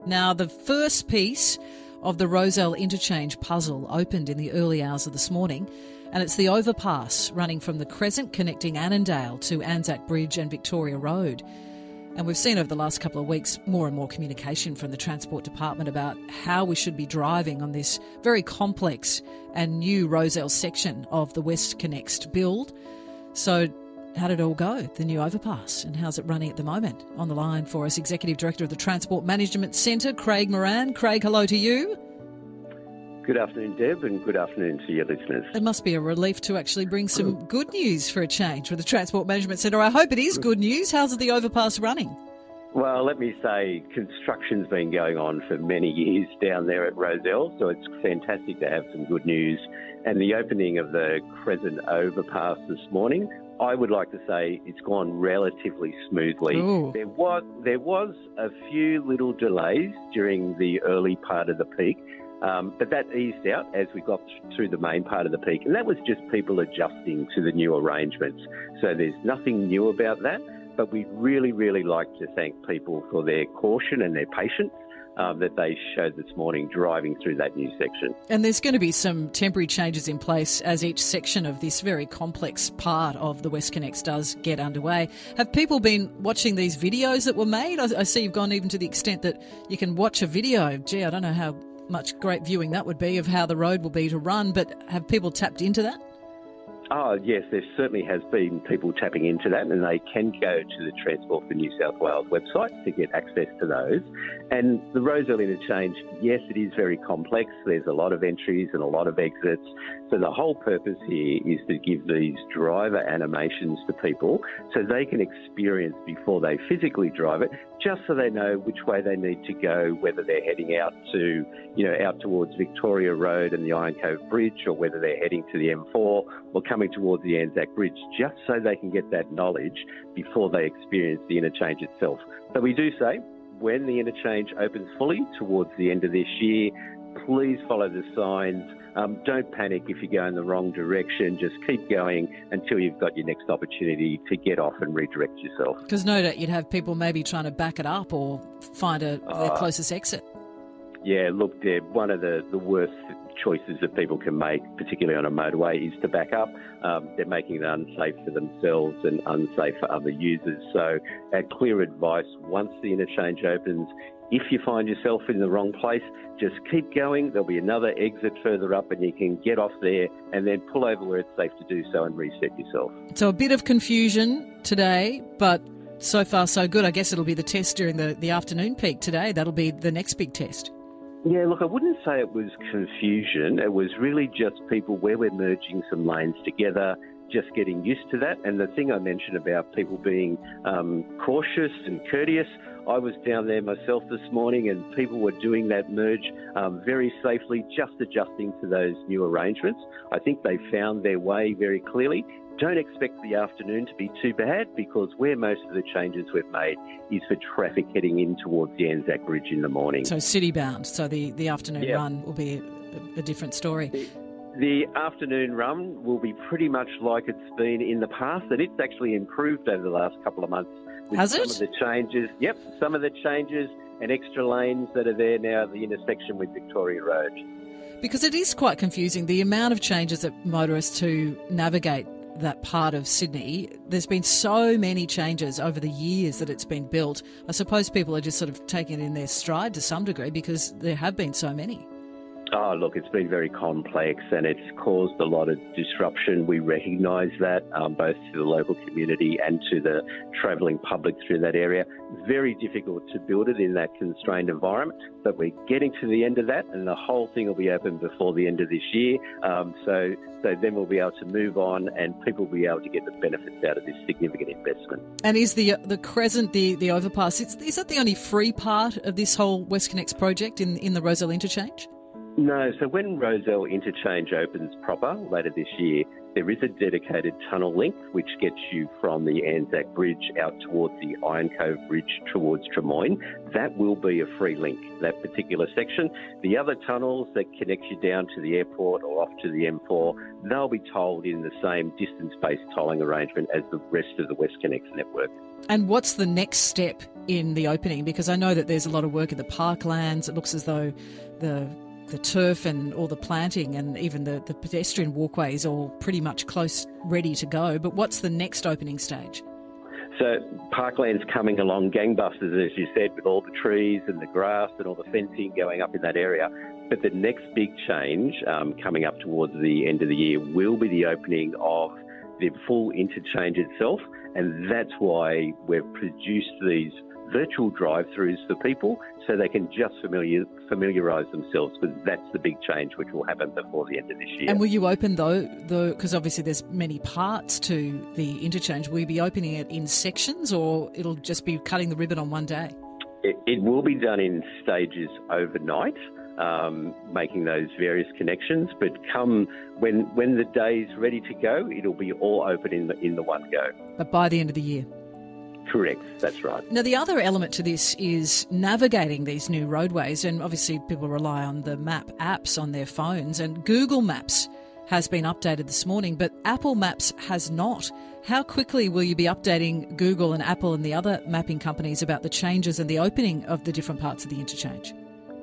Now, the first piece of the Rozelle Interchange puzzle opened in the early hours of this morning, and it's the overpass running from the Crescent connecting Annandale to Anzac Bridge and Victoria Road. And we've seen over the last couple of weeks more and more communication from the Transport Department about how we should be driving on this very complex and new Rozelle section of the Westconnex build. So how did it all go, the new overpass, and how's it running at the moment? On the line for us, Executive Director of the Transport Management Centre, Craig Moran. Craig, hello to you. Good afternoon, Deb, and good afternoon to your listeners. It must be a relief to actually bring some good news for a change for the Transport Management Centre. I hope it is good news. How's the overpass running? Well, let me say, construction's been going on for many years down there at Rozelle, so it's fantastic to have some good news. And the opening of the Crescent overpass this morning, I would like to say it's gone relatively smoothly. Ooh. There was a few little delays during the early part of the peak, but that eased out as we got through the main part of the peak. And that was just people adjusting to the new arrangements. So there's nothing new about that. But we'd really, really like to thank people for their caution and their patience that they showed this morning driving through that new section. And there's going to be some temporary changes in place as each section of this very complex part of the Westconnex does get underway. Have people been watching these videos that were made? I see you've gone even to the extent that you can watch a video. Gee, I don't know how much great viewing that would be of how the road will be to run, but have people tapped into that? Oh, yes, there certainly has been people tapping into that, and they can go to the Transport for New South Wales website to get access to those. And the Rozelle Interchange, yes, it is very complex. There's a lot of entries and a lot of exits. So the whole purpose here is to give these driver animations to people so they can experience before they physically drive it, just so they know which way they need to go, whether they're heading out to, out towards Victoria Road and the Cove Bridge, or whether they're heading to the M4 or coming towards the Anzac Bridge, just so they can get that knowledge before they experience the interchange itself. So we do say, when the interchange opens fully towards the end of this year, please follow the signs. Don't panic if you go in the wrong direction. Just keep going until you've got your next opportunity to get off and redirect yourself. Because no doubt you'd have people maybe trying to back it up or find their closest exit. Yeah, look, Deb, one of the worst choices that people can make, particularly on a motorway, is to back up. They're making it unsafe for themselves and unsafe for other users. So our clear advice, once the interchange opens, if you find yourself in the wrong place, just keep going. There'll be another exit further up and you can get off there and then pull over where it's safe to do so and reset yourself. So a bit of confusion today, but so far so good. I guess it'll be the test during the afternoon peak today. That'll be the next big test. Yeah, look, I wouldn't say it was confusion. It was really just people where we're merging some lanes together, just getting used to that. And the thing I mentioned about people being cautious and courteous, I was down there myself this morning and people were doing that merge very safely, just adjusting to those new arrangements. I think they found their way very clearly. Don't expect the afternoon to be too bad, because where most of the changes we've made is for traffic heading in towards the Anzac Bridge in the morning. So city bound, so the afternoon run will be a different story. The afternoon run will be pretty much like it's been in the past, and it's actually improved over the last couple of months. Has it? Some of the changes, some of the changes and extra lanes that are there now at the intersection with Victoria Road. Because it is quite confusing, the amount of changes that motorists to navigate that part of Sydney. There's been so many changes over the years that it's been built. I suppose people are just sort of taking it in their stride to some degree because there have been so many. Oh, look, it's been very complex and it's caused a lot of disruption. We recognise that, both to the local community and to the travelling public through that area. Very difficult to build it in that constrained environment, but we're getting to the end of that and the whole thing will be open before the end of this year. So then we'll be able to move on and people will be able to get the benefits out of this significant investment. And is the Crescent, the overpass, is that the only free part of this whole Westconnex project in the Rozelle Interchange? No, so when Rozelle Interchange opens proper later this year, there is a dedicated tunnel link which gets you from the Anzac Bridge out towards the Cove Bridge towards Tremoyne. That will be a free link, that particular section. The other tunnels that connect you down to the airport or off to the M4, they'll be tolled in the same distance-based tolling arrangement as the rest of the Westconnex network. And what's the next step in the opening? Because I know that there's a lot of work in the parklands. It looks as though the turf and all the planting and even the pedestrian walkways all pretty much close, ready to go. But what's the next opening stage? So parkland's coming along gangbusters, as you said, with all the trees and the grass and all the fencing going up in that area. But the next big change coming up towards the end of the year will be the opening of the full interchange itself, and that's why we've produced these virtual drive-throughs for people so they can just familiarise themselves, because that's the big change which will happen before the end of this year. And will you open, though, because obviously there's many parts to the interchange, will you be opening it in sections, or it'll just be cutting the ribbon on one day? It will be done in stages overnight, making those various connections, but come when the day's ready to go, it'll be all open in the one go. But by the end of the year? Correct, that's right. Now, the other element to this is navigating these new roadways, and obviously people rely on the map apps on their phones, and Google Maps has been updated this morning, but Apple Maps has not. How quickly will you be updating Google and Apple and the other mapping companies about the changes and the opening of the different parts of the interchange?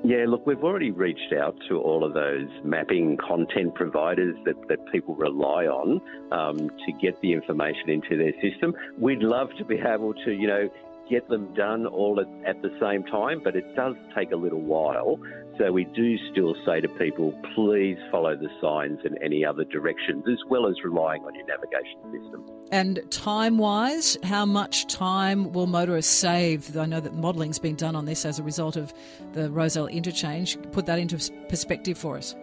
Yeah, look, we've already reached out to all of those mapping content providers that people rely on to get the information into their system. We'd love to be able to, get them done all at the same time, but it does take a little while. So we do still say to people, please follow the signs and any other directions, as well as relying on your navigation system. And time-wise, how much time will motorists save? I know that modelling's been done on this as a result of the Rozelle Interchange. Put that into perspective for us.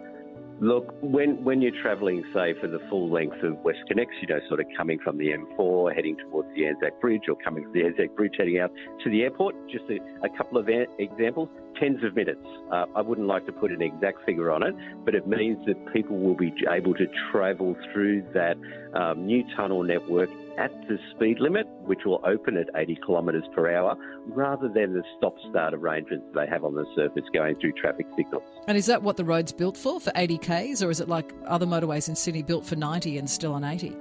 Look, when you're travelling, say, for the full length of Westconnex, sort of coming from the M4, heading towards the Anzac Bridge, or coming from the Anzac Bridge, heading out to the airport, just a couple of examples, tens of minutes. I wouldn't like to put an exact figure on it, but it means that people will be able to travel through that new tunnel network at the speed limit, which will open at 80 kilometres per hour, rather than the stop-start arrangements they have on the surface going through traffic signals. And is that what the road's built for 80 k's, or is it like other motorways in Sydney built for 90 and still on 80?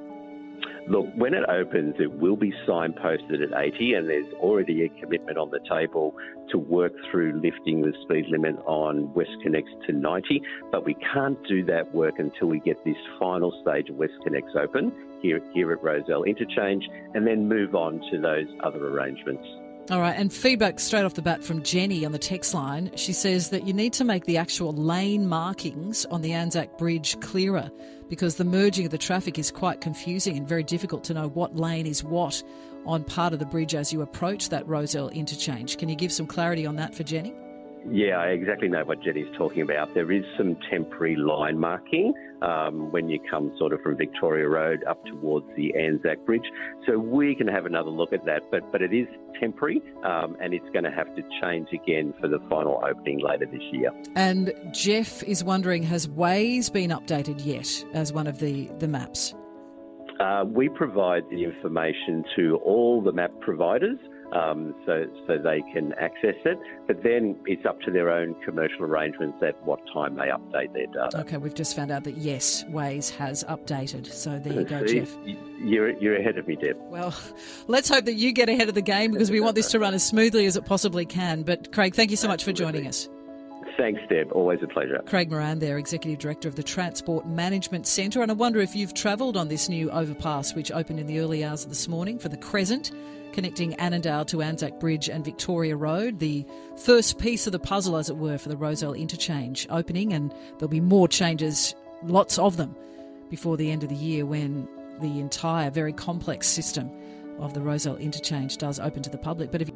Look, when it opens, it will be signposted at 80, and there's already a commitment on the table to work through lifting the speed limit on Westconnex to 90, but we can't do that work until we get this final stage of Westconnex open here at Rozelle Interchange, and then move on to those other arrangements. All right, and feedback straight off the bat from Jenny on the text line. She says that you need to make the actual lane markings on the Anzac Bridge clearer, because the merging of the traffic is quite confusing and very difficult to know what lane is what on part of the bridge as you approach that Rozelle Interchange. Can you give some clarity on that for Jenny? Yeah, I exactly know what Jenny's talking about. There is some temporary line marking when you come sort of from Victoria Road up towards the Anzac Bridge. So we can have another look at that, but it is temporary and it's going to have to change again for the final opening later this year. And Jeff is wondering, has Waze been updated yet as one of the maps? We provide the information to all the map providers. So they can access it, but then it's up to their own commercial arrangements at what time they update their data. Okay, we've just found out that yes, Waze has updated. So there you go, Jeff. You're ahead of me, Deb. Well, let's hope that you get ahead of the game, because we want this to run as smoothly as it possibly can. But Craig, thank you so much for joining us. Thanks, Deb. Always a pleasure. Craig Moran there, Executive Director of the Transport Management Centre. And I wonder if you've travelled on this new overpass, which opened in the early hours of this morning for the Crescent, connecting Annandale to Anzac Bridge and Victoria Road, the first piece of the puzzle, as it were, for the Rozelle Interchange opening. And there'll be more changes, lots of them, before the end of the year, when the entire very complex system of the Rozelle Interchange does open to the public. But if